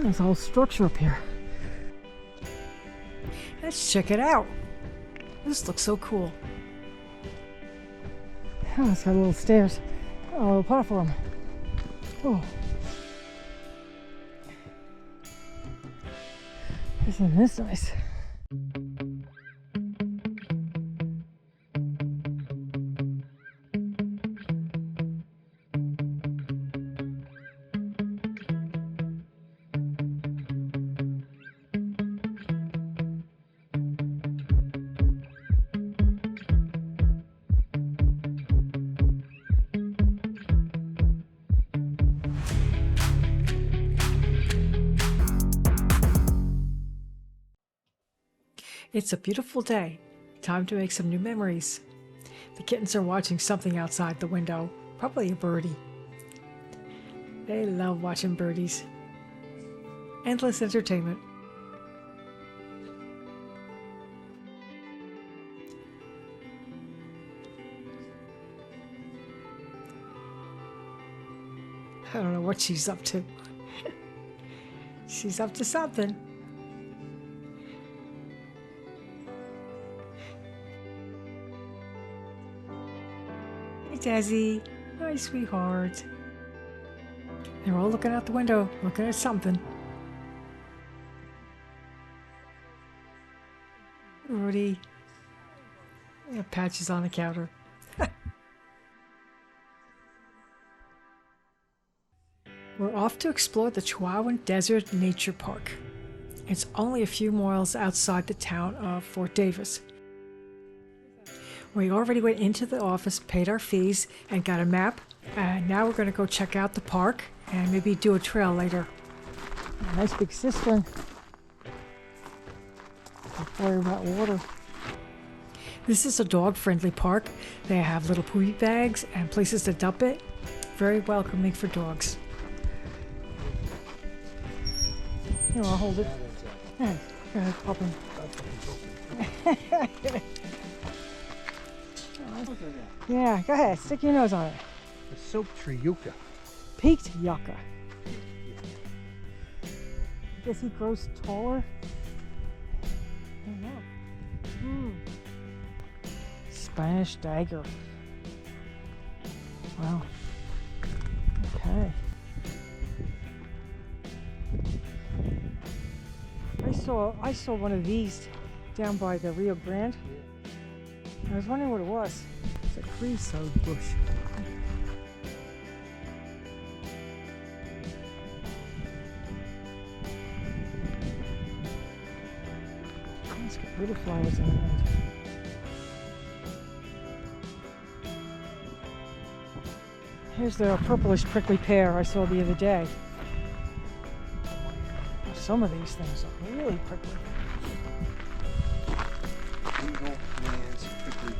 There's a whole structure up here. Let's check it out. This looks so cool. Oh, it's got little stairs. Oh, a little platform. Oh. Isn't this nice? It's a beautiful day. Time to make some new memories. The kittens are watching something outside the window, probably a birdie. They love watching birdies. Endless entertainment. I don't know what she's up to. She's up to something. Hey, Desi. Hi, sweetheart. They're all looking out the window, looking at something. Rudy. Yeah, patches on the counter. We're off to explore the Chihuahuan Desert Nature Park. It's only a few miles outside the town of Fort Davis. We already went into the office, paid our fees, and got a map. And now we're going to go check out the park and maybe do a trail later. A nice big cistern. Don't worry about water. This is a dog-friendly park. They have little poopy bags and places to dump it. Very welcoming for dogs. Here, I'll hold it. Hey, go ahead, pop him. Yeah, go ahead, stick your nose on it. The soap tree yucca. Peaked yucca. I guess he grows taller. I don't know. Spanish dagger. Wow. Okay. I saw one of these down by the Rio Grande. I was wondering what it was. It's a creosote bush. It's got little flowers in it. Here's the purplish prickly pear I saw the other day. Some of these things are really prickly. Eagle man's prickly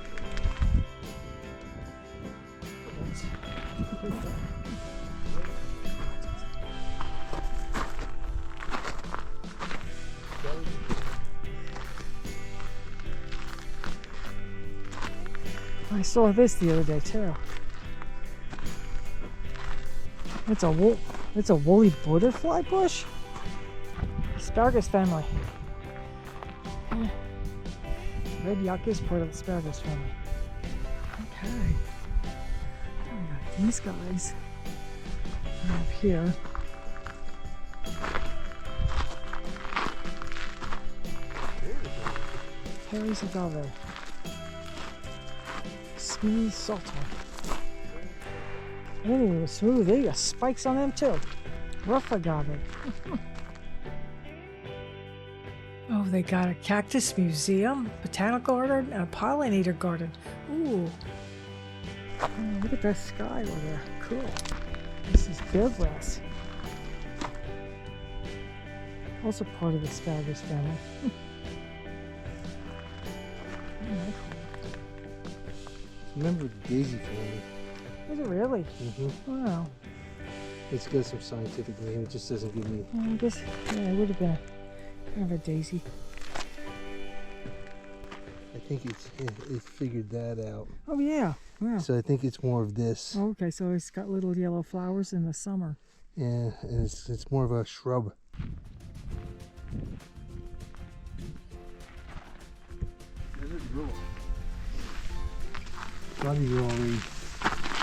I saw this the other day too. It's a woolly butterfly bush. Asparagus family. Red yuccas part of the asparagus family. Okay. We got these guys up here. Harry's agave. Smooth salter. I didn't even smooth. They got spikes on them too. Rough agave. Oh, they got a cactus museum, botanical garden, and a pollinator garden. Ooh. Oh, look at that sky over there. Cool. This is bear grass. Also part of the asparagus family. Remember the daisy family? Is it really? Mm-hmm. Wow. It's got some scientific name. It just doesn't give me. I guess, yeah, it would have been kind of a daisy. I think it figured that out. Oh yeah. Wow. So I think it's more of this. Oh, okay, so it's got little yellow flowers in the summer. Yeah, and it's more of a shrub. Probably you're already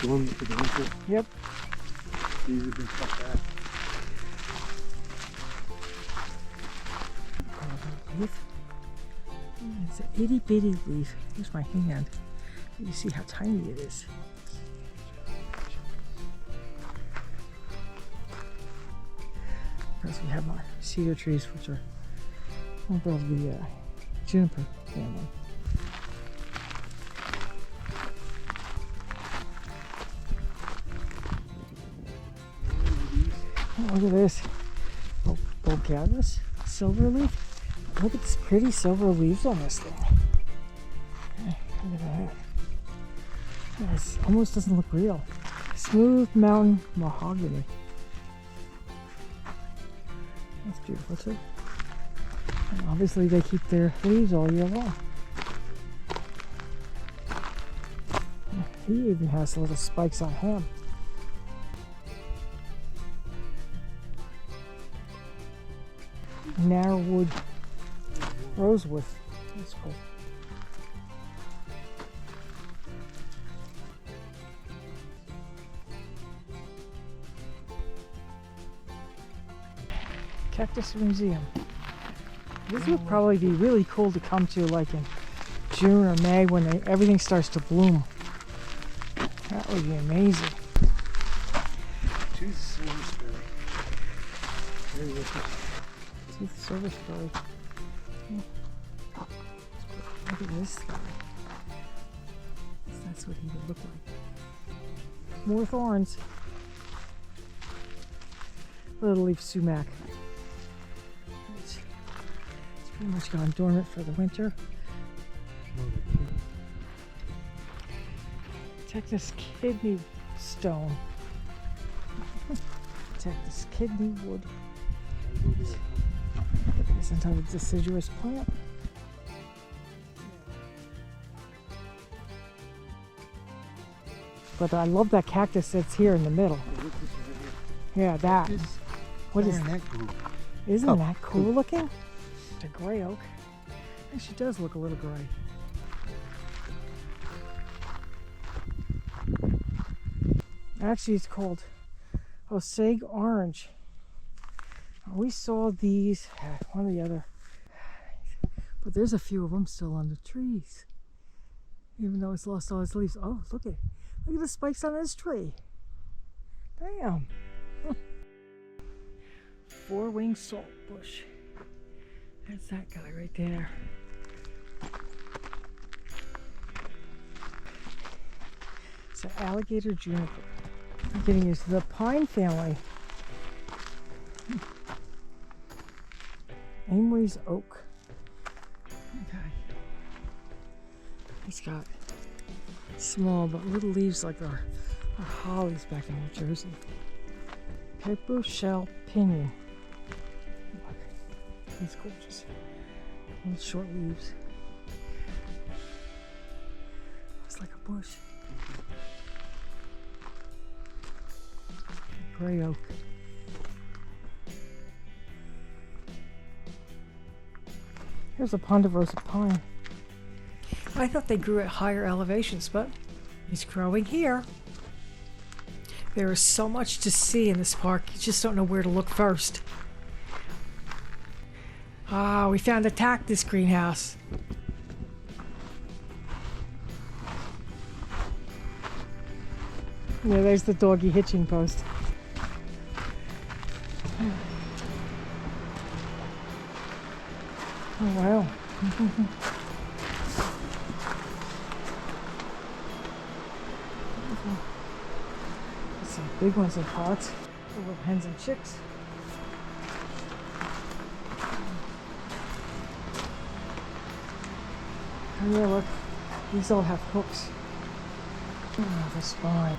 going for the winter. Yep. These have been cut back. Leaf. It's an itty bitty leaf. Here's my hand. You see how tiny it is. First we have our cedar trees, which are member of the juniper family. Oh, look at this. Cactus, silver leaf. Look at this pretty silver leaves on this thing. Okay, look at that. This almost doesn't look real. Smooth mountain mahogany. That's beautiful too. And obviously they keep their leaves all year long. He even has little spikes on him. Narrowwood rosewood. That's cool. Cactus Museum. This would probably be really cool to come to, like in June or May when everything starts to bloom. That would be amazing. Tooth silver sparrow. Very wicked. Tooth silver sparrow. Look at this guy. That's what he would look like. More thorns. Little leaf sumac. It's pretty much gone dormant for the winter. Texas kidney stone. Texas kidney wood. Isn't that a deciduous plant? But I love that cactus that's here in the middle. Yeah, that. What is that group? Isn't that cool looking? It's a gray oak. And she does look a little gray. Actually, it's called Osage orange. We saw these at one or the other, but there's a few of them still on the trees, even though it's lost all its leaves. Oh, look at the spikes on this tree. Damn. Four-winged saltbush. That's that guy right there. It's an alligator juniper. I'm getting used to the pine family. Amory's oak. Okay. It's got small but little leaves like our hollies back in New Jersey. Paper shell pinion. Look, he's gorgeous. Little short leaves. It's like a bush. Gray oak. Here's a ponderosa pine. I thought they grew at higher elevations, but it's growing here. There is so much to see in this park, you just don't know where to look first. Ah, we found a cactus greenhouse. Yeah, there's the doggy hitching post. Oh, wow. Some big ones in pots. Little hens and chicks. And yeah, look, these all have hooks. Oh, the spine.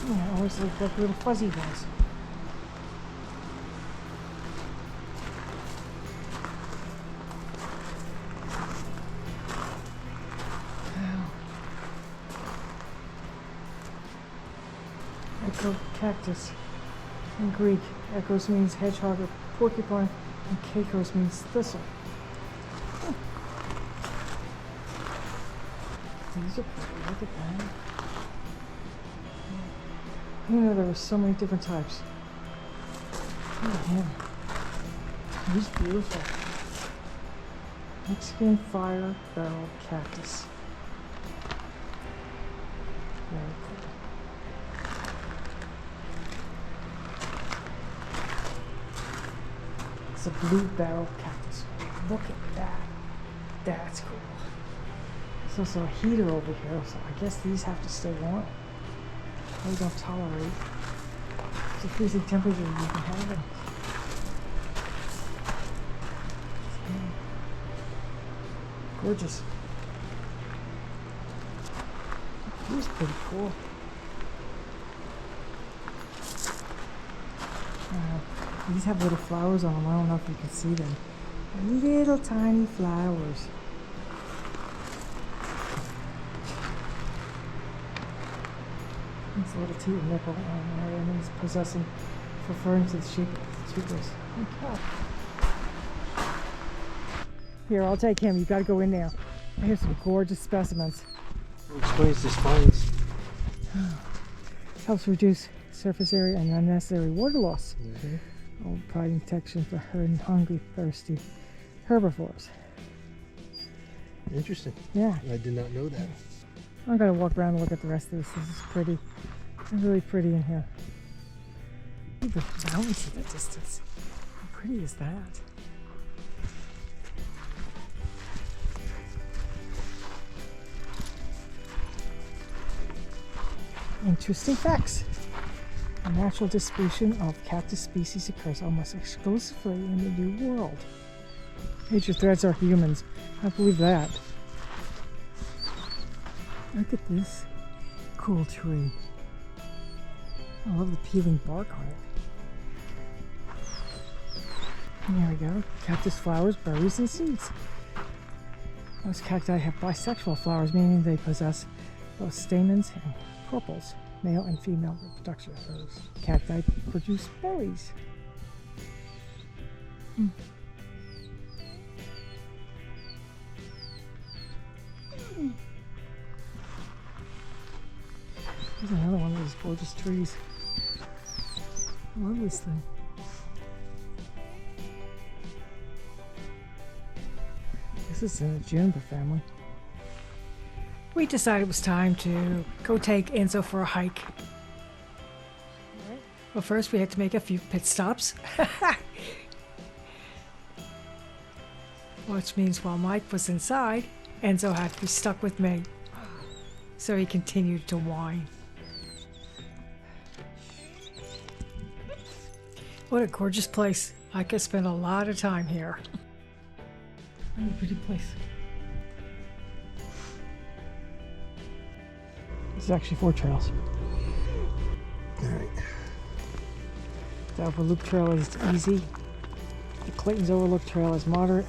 Yeah, always look like little fuzzy ones. Cactus. In Greek, echos means hedgehog or porcupine, and cactus means thistle. These are pretty. Look at that. I didn't know there were so many different types. Look at him. He's beautiful. Mexican fire barrel cactus. Very cool. It's a blue barrel cactus. Look at that. That's cool. There's also a heater over here, so I guess these have to stay warm. They don't tolerate the freezing temperature you can have them. Gorgeous. He's pretty cool. These have little flowers on them. I don't know if you can see them. Little tiny flowers. It's a little teeth nipple on there, and he's possessing, referring to the sheep, sheepers. Okay. Here, I'll take him. You gotta go in there. Here's some gorgeous specimens. Explains the spines. Helps reduce surface area and unnecessary water loss. Mm-hmm. All providing protection for hungry, thirsty herbivores. Interesting. Yeah. I did not know that. I'm gonna walk around and look at the rest of this. This is pretty. It's really pretty in here. Look at the mountains in the distance. How pretty is that? Interesting facts. The natural distribution of cactus species occurs almost exclusively in the New World. Major threats are humans. I believe that. Look at this cool tree. I love the peeling bark on it. And there we go. Cactus flowers, berries, and seeds. Most cacti have bisexual flowers, meaning they possess both stamens and corpels. Male and female reproduction. Those cacti produce berries. There's another one of these gorgeous trees. I love this thing. This is in the juniper family. We decided it was time to go take Enzo for a hike. Well, first we had to make a few pit stops. Which means while Mike was inside, Enzo had to be stuck with me. So he continued to whine. What a gorgeous place. I could spend a lot of time here. What a pretty place. This is actually 4 trails. Alright. The Overlook Trail is easy. The Clayton's Overlook Trail is moderate.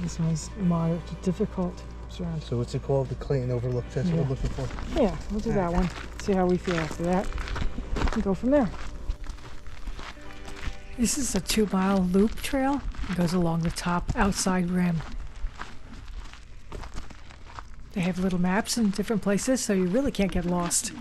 This one's moderate to difficult. So what's it called? The Clayton Overlook. That's what we're looking for. Yeah, we'll do that one. See how we feel after that. And go from there. This is a 2-mile loop trail. It goes along the top outside rim. They have little maps in different places, so you really can't get lost.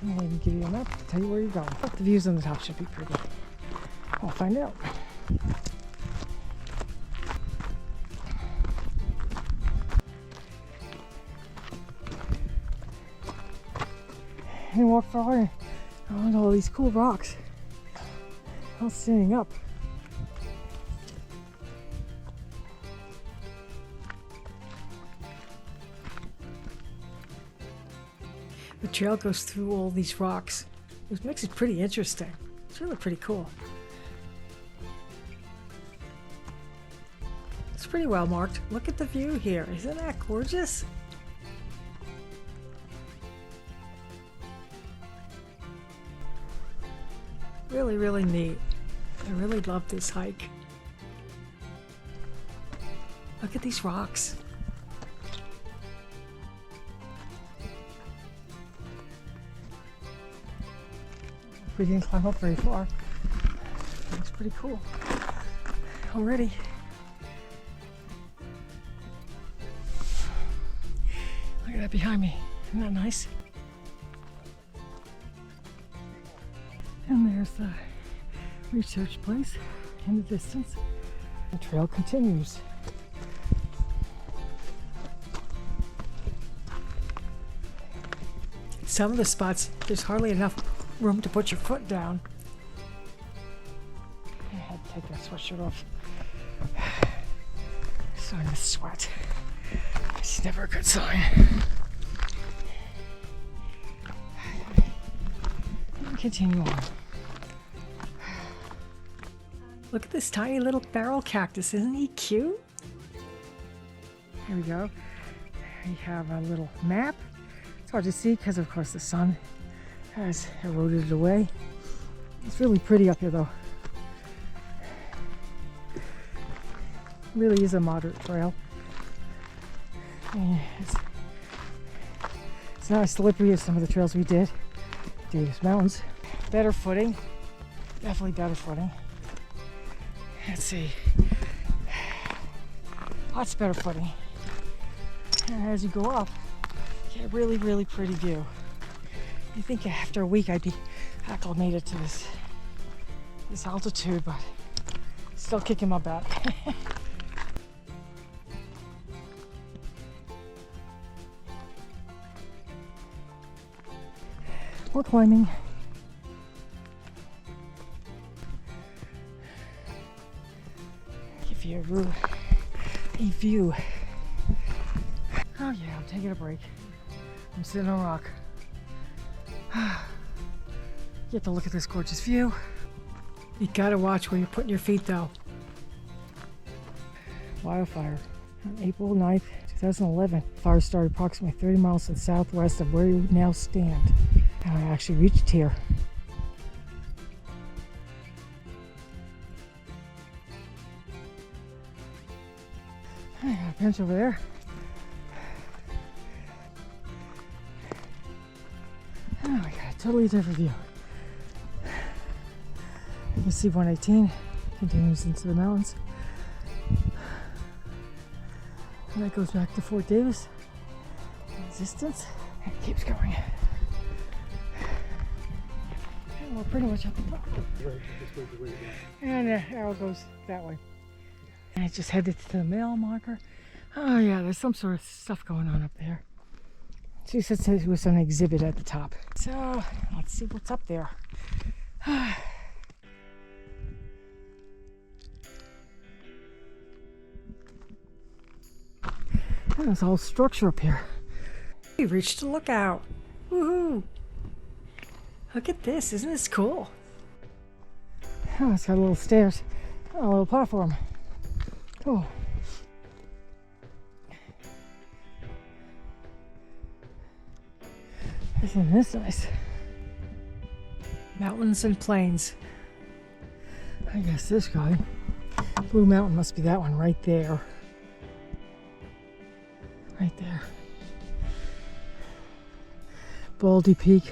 I'll even give you a map to tell you where you're going. But the views on the top should be pretty. I'll find out. And walk far around all these cool rocks. All standing up. The trail goes through all these rocks, which makes it pretty interesting. It's really pretty cool. It's pretty well marked. Look at the view here. Isn't that gorgeous? Really, really neat. I really love this hike. Look at these rocks. We didn't climb up very far. Looks pretty cool already. Look at that behind me. Isn't that nice? And there's the research place in the distance. The trail continues. Some of the spots, there's hardly enough room to put your foot down. I had to take that sweatshirt off. Starting to sweat. It's never a good sign. Continue on. Look at this tiny little barrel cactus. Isn't he cute? Here we go. We have a little map. It's hard to see because, of course, the sun has eroded it away. It's really pretty up here, though. Really is a moderate trail. And it's not as slippery as some of the trails we did. Davis Mountains. Better footing. Definitely better footing. Let's see. Lots better footing. And as you go up, you get a really, really pretty view. You think after a week I'd be acclimated to this altitude, but still kicking my butt. We're climbing. Give you a view. Oh yeah, I'm taking a break. I'm sitting on a rock. You have to look at this gorgeous view. You gotta watch where you're putting your feet though. Wildfire on April 9th, 2011. Fire started approximately 30 miles to the southwest of where you now stand. And I actually reached here. I got a bench over there. Oh, we got a totally different view. You can see 118 continues into the mountains. And that goes back to Fort Davis. In the distance, and it keeps going. And we're pretty much up the top. And the arrow goes that way. And I just headed to the mail marker. Oh yeah, there's some sort of stuff going on up there. She said it was an exhibit at the top. So let's see what's up there. There's a whole structure up here. We reached a lookout. Woohoo! Look at this, isn't this cool? Oh, it's got little stairs, a little platform. Oh. Isn't this nice? Mountains and plains. I guess this guy, Blue Mountain, must be that one right there. Right there. Baldy Peak.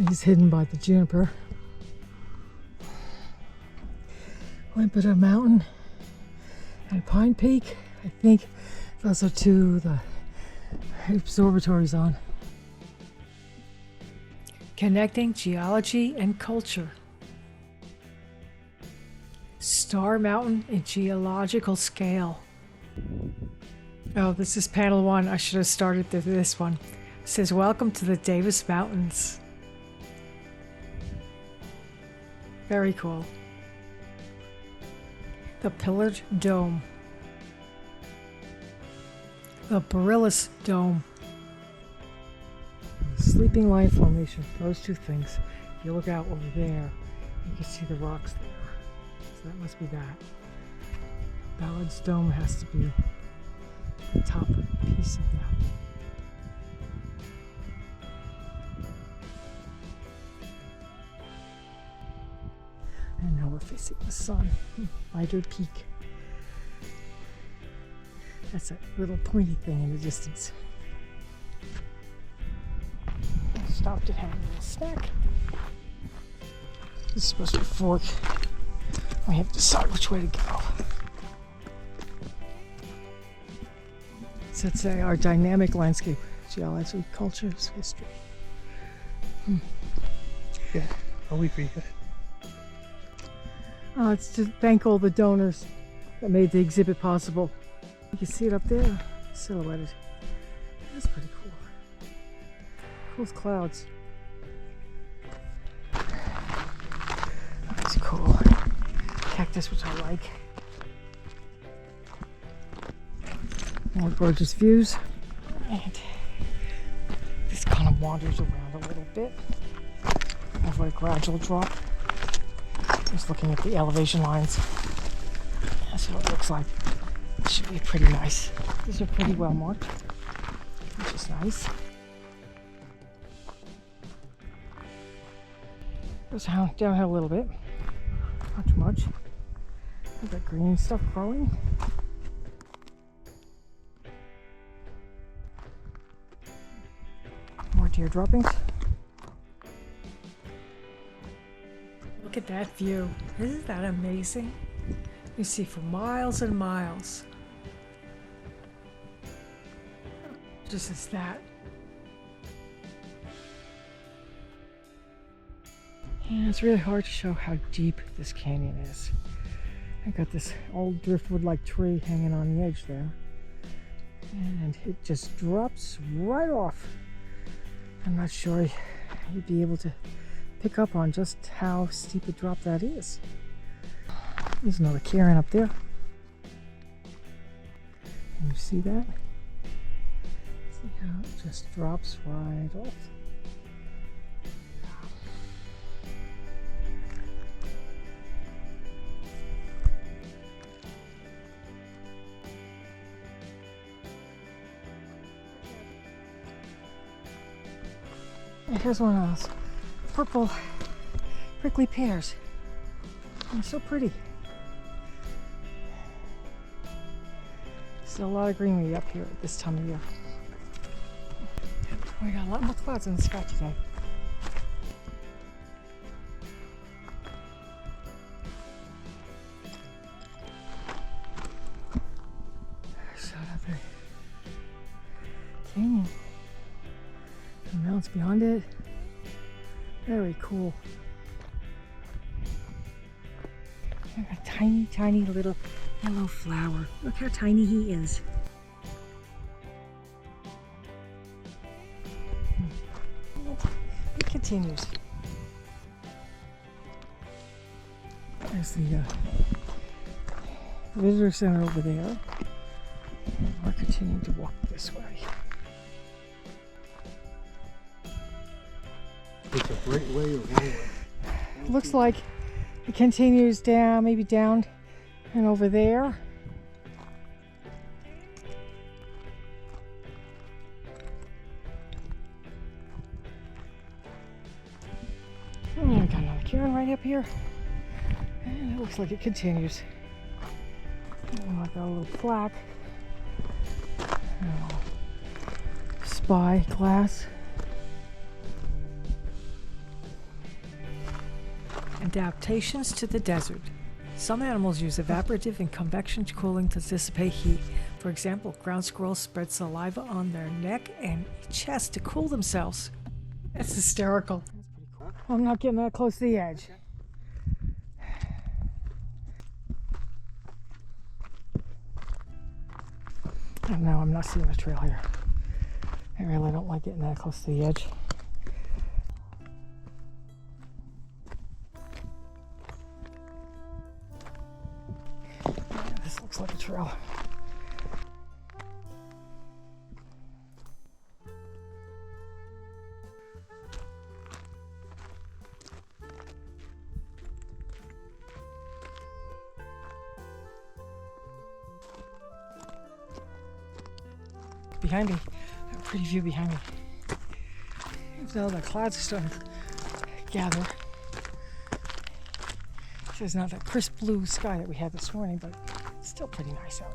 He's hidden by the juniper. Limpida Mountain and Pine Peak. I think those are two the observatories on. Connecting geology and culture. Star Mountain in geological scale. Oh, this is panel 1. I should have started with this one. It says, welcome to the Davis Mountains. Very cool. The Pillared Dome. The Barillas Dome. The Sleeping Lion Formation. Those two things. If you look out over there, you can see the rocks there. So that must be that. Ballard's Dome has to be the top piece of that. And now we're facing the sun. Lighter peak. That's a little pointy thing in the distance. I stopped and had a little snack. This is supposed to be a fork. I have to decide which way to go. So it's our dynamic landscape, geology, cultures, history. Yeah, I'll wait for you. It's to thank all the donors that made the exhibit possible. You can see it up there, silhouetted. That's pretty cool. Cool clouds. That's cool. Cactus, which I like. More gorgeous views. And this kind of wanders around a little bit. Over a gradual drop. Just looking at the elevation lines. That's what it looks like. It should be pretty nice. These are pretty well marked, which is nice. Goes downhill a little bit. Not too much. We've got green stuff growing. More deer droppings. Look at that view. Isn't that amazing? You see for miles and miles. Just as that. And it's really hard to show how deep this canyon is. I got this old driftwood-like tree hanging on the edge there. And it just drops right off. I'm not sure you'd be able to pick up on just how steep a drop that is. There's another cairn up there. Can you see that? See how it just drops right off? And here's one of those purple prickly pears. They're so pretty. Still a lot of greenery up here at this time of year. We got a lot more clouds in the sky today. Shot up there. Canyon. The mountains beyond it. Very cool. A tiny, tiny little yellow flower. Look how tiny he is. It continues. There's the visitor center over there. And we're continuing to walk this way. It's a great way or wrong way. Looks like it continues down, maybe down and over there. And we got another cairn right up here. And it looks like it continues. And I got a little plaque. Spy glass. Adaptations to the desert. Some animals use evaporative and convection cooling to dissipate heat. For example, ground squirrels spread saliva on their neck and chest to cool themselves. That's hysterical. That's pretty cool. I'm not getting that close to the edge. Oh, no, I'm not seeing the trail here. I really don't like getting that close to the edge. Looks like a trail. Behind me, a pretty view behind me. Even though the clouds are starting to gather, it's It's not that crisp blue sky that we had this morning, but it's still pretty nice out.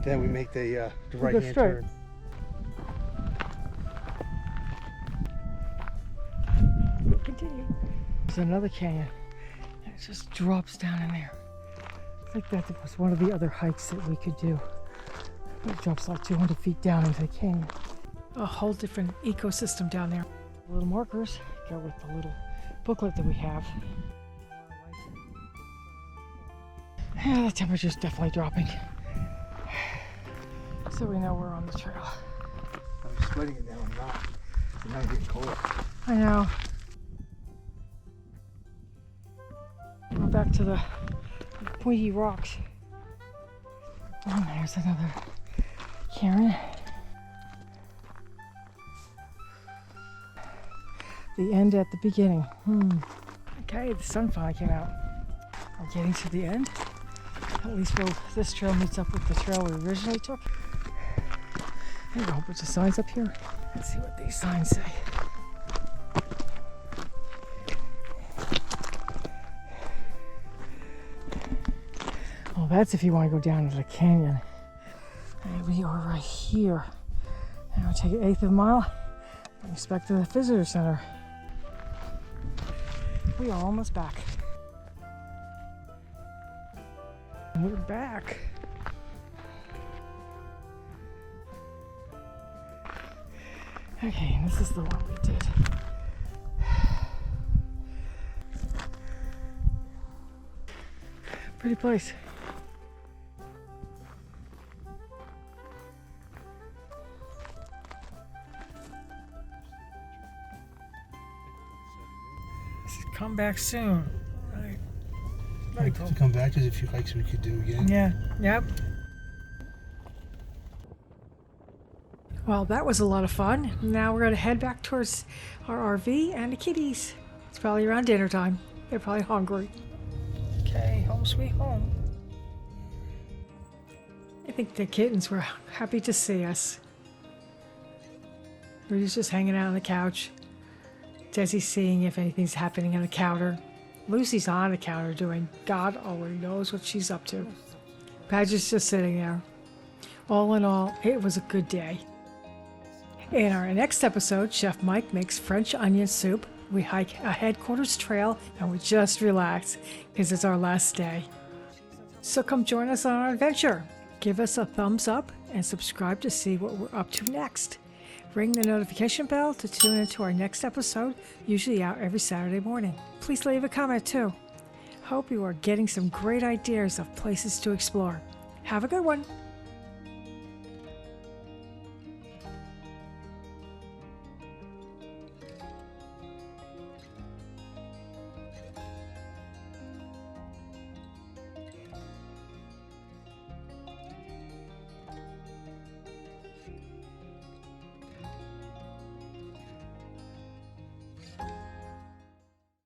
Then we make the go right-hand straight. turn. Continue. There's another canyon. And it just drops down in there. I think that was one of the other hikes that we could do. It drops like 200 feet down into the canyon. A whole different ecosystem down there. Little markers go with the little booklet that we have. Yeah, the temperature's definitely dropping. So we know we're on the trail. I'm sweating it now. I'm not. I'm not getting cold. I know. We're back to the pointy rocks. Oh, there's another cairn. The end at the beginning. Okay, the sun finally came out. We're getting to the end. At least this trail meets up with the trail we originally took. There's a whole bunch of signs up here. Let's see what these signs say. Oh, that's if you want to go down into the canyon. And we are right here. Now take an eighth of a mile. Bring us back to the visitor center. We are almost back. And we're back. Okay, and this is the one we did. Pretty place. Come back soon. Right. Very cool. To come back, there's a few hikes we could do again. Yeah, yep. Well, that was a lot of fun. Now we're going to head back towards our RV and the kitties. It's probably around dinner time. They're probably hungry. Okay, home sweet home. I think the kittens were happy to see us. We're just hanging out on the couch. Desi's seeing if anything's happening on the counter. Lucy's on the counter doing God only knows what she's up to. Badger's just sitting there. All in all, it was a good day. In our next episode, Chef Mike makes French onion soup. We hike a headquarters trail and we just relax because it's our last day. So come join us on our adventure. Give us a thumbs up and subscribe to see what we're up to next. Ring the notification bell to tune into our next episode, usually out every Saturday morning. Please leave a comment too. Hope you are getting some great ideas of places to explore. Have a good one.